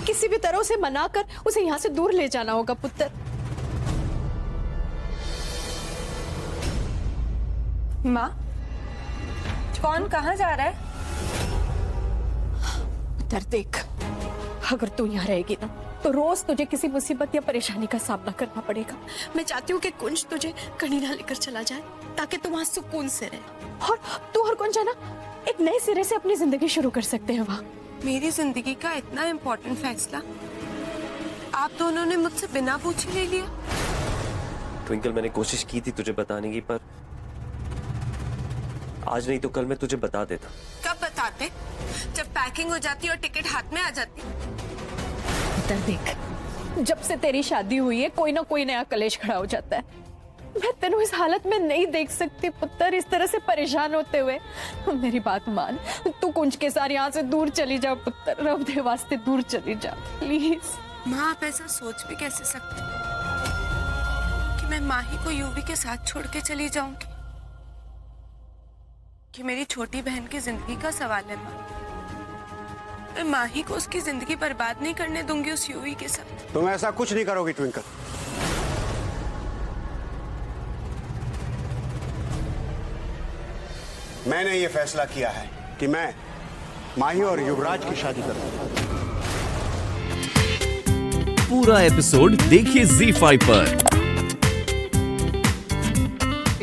किसी भी तरह उसे मनाकर उसे यहाँ से दूर ले जाना होगा पुत्र। माँ, कौन कहाँ जा रहा है? पुत्र देख, अगर तू यहाँ रहेगी ना तो रोज तुझे किसी मुसीबत या परेशानी का सामना करना पड़ेगा। मैं चाहती हूँ कि कुंज तुझे कनीना लेकर चला जाए ताकि तू वहां सुकून से रहे, और तू और कुंज है ना एक नए सिरे से अपनी जिंदगी शुरू कर सकते हैं वहाँ। मेरी जिंदगी का इतना इम्पोर्टेंट फैसला आप दोनों ने मुझसे बिना पूछे ले लिया। ट्विंकल, मैंने कोशिश की थी तुझे बताने की, पर आज नहीं तो कल मैं तुझे बता देता। कब बताते? जब पैकिंग हो जाती और टिकट हाथ में आ जाती। पुत्र देख, जब से तेरी शादी हुई है कोई ना कोई नया कलेश खड़ा हो जाता है। मैं तेनू इस हालत में नहीं देख सकती पुत्र, इस तरह से परेशान होते हुए। मेरी बात मान, तू कुंज के साथ यहाँ से दूर चली जा पुत्र, रब दे वास्ते दूर चली जा प्लीज। माँ, आप ऐसा सोच भी कैसे सकते कि मैं माही को यूवी के साथ छोड़ के चली जाऊंगी? कि मेरी छोटी बहन की जिंदगी का सवाल है माँ। मैं माही को उसकी जिंदगी बर्बाद नहीं करने दूंगी उस यूवी के साथ। तुम ऐसा कुछ नहीं करोगी ट्विंकल। मैंने ये फैसला किया है कि मैं माही और युवराज की शादी करूंगा। पूरा एपिसोड देखिए ZEE5 पर।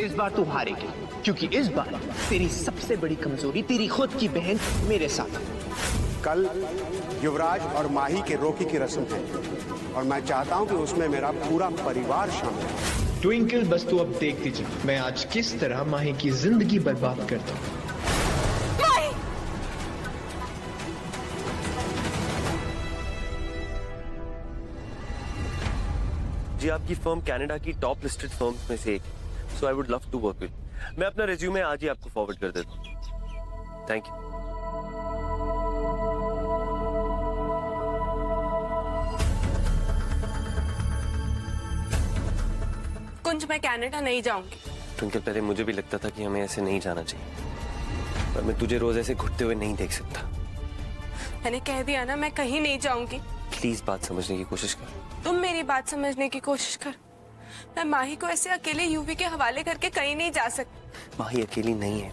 इस बार तू हारेगी, क्योंकि इस बार तेरी सबसे बड़ी कमजोरी तेरी खुद की बहन मेरे साथ है। कल युवराज और माही के रोकी की रस्म है और मैं चाहता हूं कि उसमें मेरा पूरा परिवार शामिल है। ट्विंकल, बस तू अब देखती जा मैं आज किस तरह माही की जिंदगी बर्बाद करता हूँ। जी, आपकी फर्म कनाडा की टॉप लिस्टेड फर्म्स में से एक, so I would love to work with. मैं अपना रिज्यूमे आज ही आपको फॉरवर्ड कर देता हूँ। Thank you. कुंज, मैं कनाडा नहीं जाऊंगी। ट्विंकल, पहले मुझे भी लगता था कि हमें ऐसे नहीं जाना चाहिए, पर मैं तुझे रोज ऐसे घुटते हुए नहीं देख सकता। मैंने कह दिया ना, मैं कहीं नहीं जाऊंगी। प्लीज बात समझने की कोशिश कर। तुम मेरी बात समझने की कोशिश कर। मैं माही को ऐसे अकेले यूवी के हवाले करके कहीं नहीं जा सकती। माही अकेली नहीं है,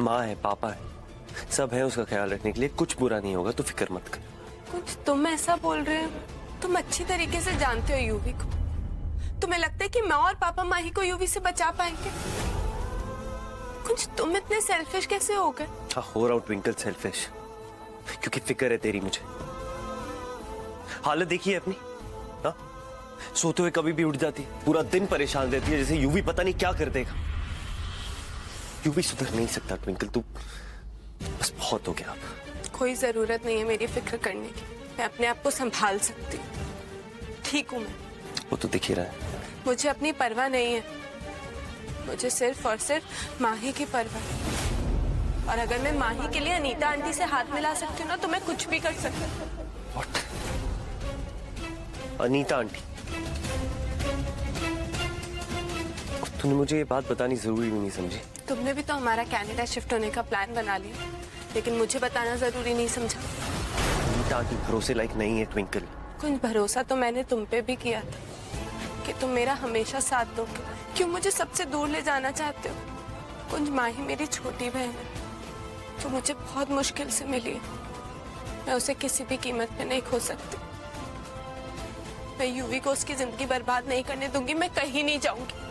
माँ है, पापा है, सब है उसका ख्याल रखने के लिए। कुछ बुरा नहीं होगा, तो फिक्र मत कर। कुछ तुम ऐसा बोल रहे हो, तुम अच्छी तरीके से जानते हो यूवी को। तुम्हें लगता है कि मैं और पापा माही को यूवी से बचा पाएंगे? कुछ तुम इतने सेल्फिश कैसे हो गए? हाँ, हो रहा हूँ ट्विंकल सेल्फिश, क्योंकि फिक्र है तेरी मुझे। हालत देखी है अपनी, हाँ? सोते हुए कभी भी उठ जाती, पूरा दिन परेशान रहती है, जैसे यूवी पता नहीं क्या कर देगा। यूवी सुधर नहीं सकता ट्विंकल, तू बस बहुत हो गया अब। कोई जरूरत नहीं है मेरी फिक्र करने की, मैं अपने आप को संभाल सकती हूँ। ठीक हूँ मैं। वो तो दिख ही रहा है। मुझे अपनी परवाह नहीं है, मुझे सिर्फ और सिर्फ माही की परवाह है। और अगर मैं माही के लिए अनीता आंटी से हाथ मिला सकती हूँ ना, तो मैं कुछ भी कर सकती हूँ। What? अनीता आंटी? तूने मुझे ये बात बतानी जरूरी भी नहीं समझी। तुमने भी तो हमारा कनाडा शिफ्ट होने का प्लान बना लिया, लेकिन मुझे बताना जरूरी नहीं समझा। अनीता आंटी भरोसे लायक नहीं है ट्विंकल। कुछ भरोसा तो मैंने तुम पे भी किया था कि तुम मेरा हमेशा साथ दोगे। क्यों मुझे सबसे दूर ले जाना चाहते हो? कुंज, माही मेरी छोटी बहन है, तो मुझे बहुत मुश्किल से मिली है। मैं उसे किसी भी कीमत पे नहीं खो सकती। मैं यूवी को उसकी जिंदगी बर्बाद नहीं करने दूंगी। मैं कहीं नहीं जाऊंगी।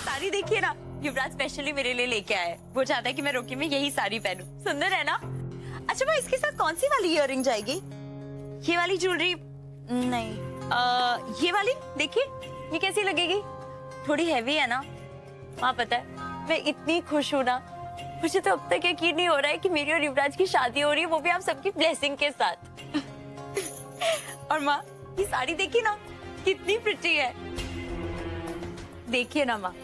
साड़ी देखिए ना, युवराज स्पेशली मेरे लिए लेके आया है। वो चाहता है कि मैं रोकी में यही साड़ी पहनूं। सुंदर है ना? अच्छा, मैं इसके साथ कौन सी वाली इयररिंग जाएगी? ये वाली ज्वेलरी नहीं, ये वाली देखिए, ये कैसी लगेगी? थोड़ी हैवी है ना? हाँ, पता है मैं इतनी खुश हूँ ना, मुझे तो अब तक यकीन नहीं हो रहा है कि मेरी और युवराज की शादी हो रही है, वो भी आप सबकी ब्लेसिंग के साथ। और माँ, ये साड़ी देखिए ना, कितनी प्रिटी है। देखिए ना माँ,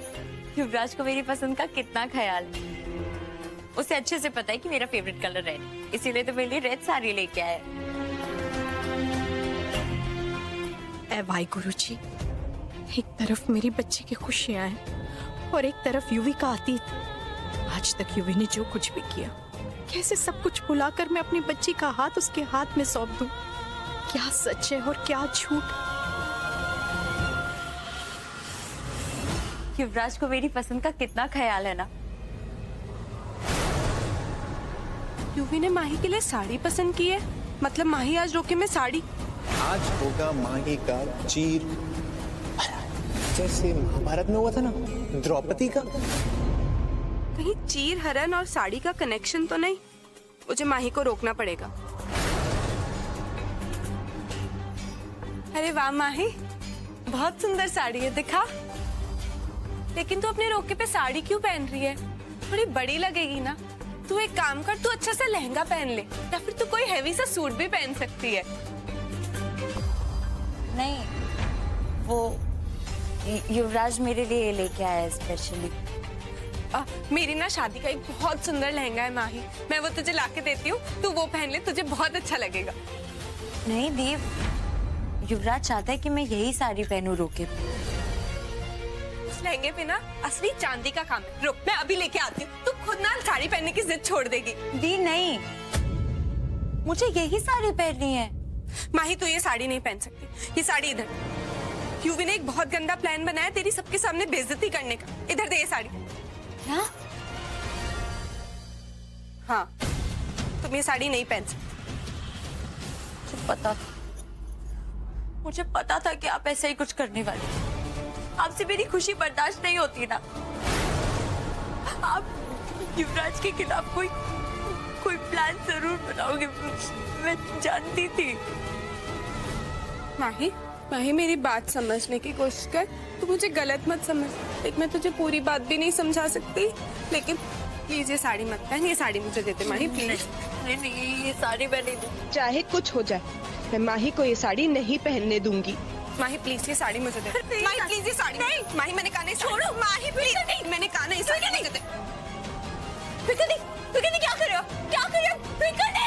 युवराज को मेरी पसंद का कितना ख्याल है। उसे अच्छे से पता है कि मेरा फेवरेट कलर रेड, इसीलिए तो मेरे लिए रेड साड़ी लेके आया है। ऐ भाई गुरुजी, एक तरफ मेरी बच्ची की खुशियां हैं और एक तरफ यूवी का अतीत। आज आज तक युवी ने जो कुछ भी किया, कैसे सब कुछ भुलाकर मैं अपनी बच्ची का हाथ उसके हाथ में सौंप दूं? क्या सच है और क्या झूठ? युवराज को मेरी पसंद का कितना ख्याल है ना। यूवी ने माही के लिए साड़ी पसंद की है, मतलब माही आज रोके में साड़ी। आज होगा माही का चीर, जैसे महाभारत में हुआ था ना द्रौपदी का। कहीं चीर हरण और साड़ी का कनेक्शन तो नहीं? मुझे माही को रोकना पड़ेगा। अरे वाह माही, बहुत सुंदर साड़ी है, दिखा। लेकिन तू अपने रोके पे साड़ी क्यों पहन रही है? थोड़ी बड़ी लगेगी ना। तू एक काम कर, तू अच्छा सा लहंगा पहन ले, या फिर तू कोई हैवी सा सूट भी पहन सकती है। नहीं, वो युवराज मेरे लिए लेके आया है स्पेशली। मेरी ना शादी का एक बहुत सुंदर लहंगा है माही, मैं वो तुझे लाके देती हूँ, तू वो पहन ले, तुझे बहुत अच्छा लगेगा। नहीं दीप, युवराज चाहता है कि मैं यही साड़ी पहनूं रोके पे। उस लहंगे पे ना असली चांदी का काम है। रुक, मैं अभी लेके आती हूँ, तू खुद ना साड़ी पहनने की जिद छोड़ देगी। दी नहीं, मुझे यही साड़ी पहननी है। माही तू ये साड़ी नहीं पहन सकती, ये साड़ी इधर। यूवी ने एक बहुत गंदा प्लान बनाया तेरी सबके सामने बेइज्जती करने का। इधर दे ये साड़ी। क्या? हाँ, तुम ये साड़ी नहीं पहन सकती। मुझे पता था कि आप ऐसा ही कुछ करने वाले। आपसे मेरी खुशी बर्दाश्त नहीं होती ना। आप युवराज के खिलाफ कोई प्लान जरूर बनाओगे, मैं जानती थी। माही मेरी बात समझने की कोशिश कर, तू मुझे गलत मत समझ। एक मैं तुझे पूरी बात भी नहीं समझा सकती, लेकिन प्लीज ये साड़ी मत पहन, ये साड़ी मुझे दे दे माही प्लीज। नहीं, ये साड़ी मैं नहीं दूंगी। चाहे कुछ हो जाए, मैं माही को ये साड़ी नहीं पहनने दूंगी। माही प्लीज ये साड़ी मुझे दे। माही प्लीज ये साड़ी नहीं। माही मैंने कहा नहीं, छोड़ो माही प्लीज नहीं, मैंने कहा नहीं साड़ी मुझे दे। फिकर क्या कर रहे हो? क्या कर रहे हो? फिकर नहीं।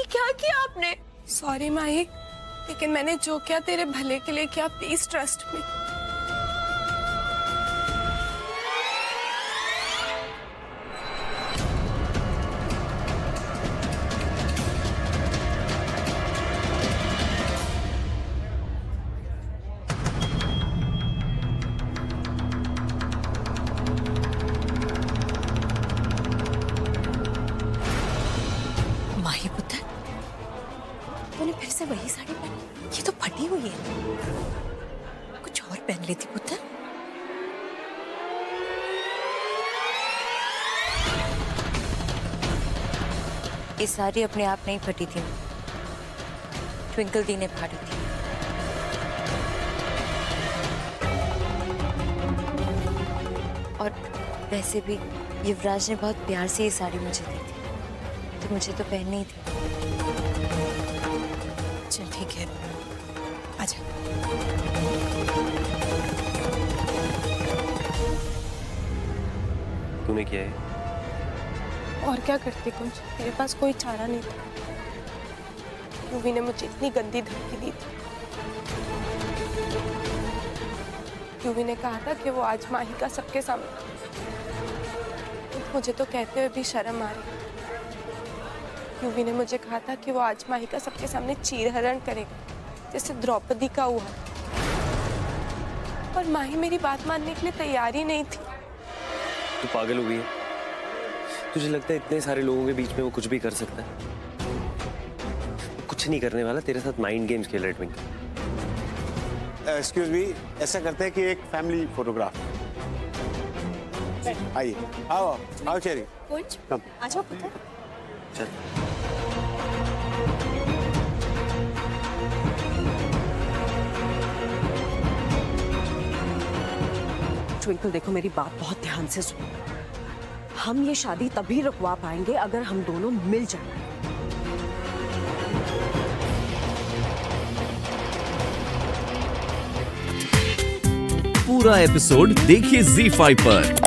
क्या किया आपने? सॉरी माही, लेकिन मैंने जो किया तेरे भले के लिए किया, प्लीज ट्रस्ट मी। माही पुत्र, तूने फिर से वही साड़ी पहनी? ये तो फटी हुई है, कुछ और पहन लेती पुत्र। ये साड़ी अपने आप नहीं फटी थी, ट्विंकल दी ने फाड़ी थी। और वैसे भी युवराज ने बहुत प्यार से ये साड़ी मुझे दी थी, तो मुझे तो पहननी ही थी। चल ठीक है, आजा। तूने किया है? और क्या करती कुछ, मेरे पास कोई चारा नहीं था। यूवी ने मुझे इतनी गंदी धमकी दी थी। यूवी ने कहा था कि वो आज माही का सबके सामने, मुझे तो कहते हुए भी शर्म आ रही। यूवी ने मुझे कहा था कि वो आज माही का सबके सामने चीरहरण करेगा, जैसे द्रौपदी का हुआ। और माही मेरी बात मानने के लिए तैयार ही नहीं थी। तू पागल हो गई है? तुझे लगता है इतने सारे लोगों के बीच में वो कुछ भी कर सकता है? कुछ नहीं करने वाला, तेरे साथ माइंड गेम्स खेल रहा है ट्विंकल। एक्सक्यूज मी, ऐसा करते हैं कि एक फैमिली फोटोग्राफ। आइए, आओ आओ चेरी, कम। आजा पुत्र। चल। ट्विंकल देखो, मेरी बात बहुत ध्यान से सुनो। हम ये शादी तभी रुकवा पाएंगे अगर हम दोनों मिल जाए। पूरा एपिसोड देखिए ZEE5 पर।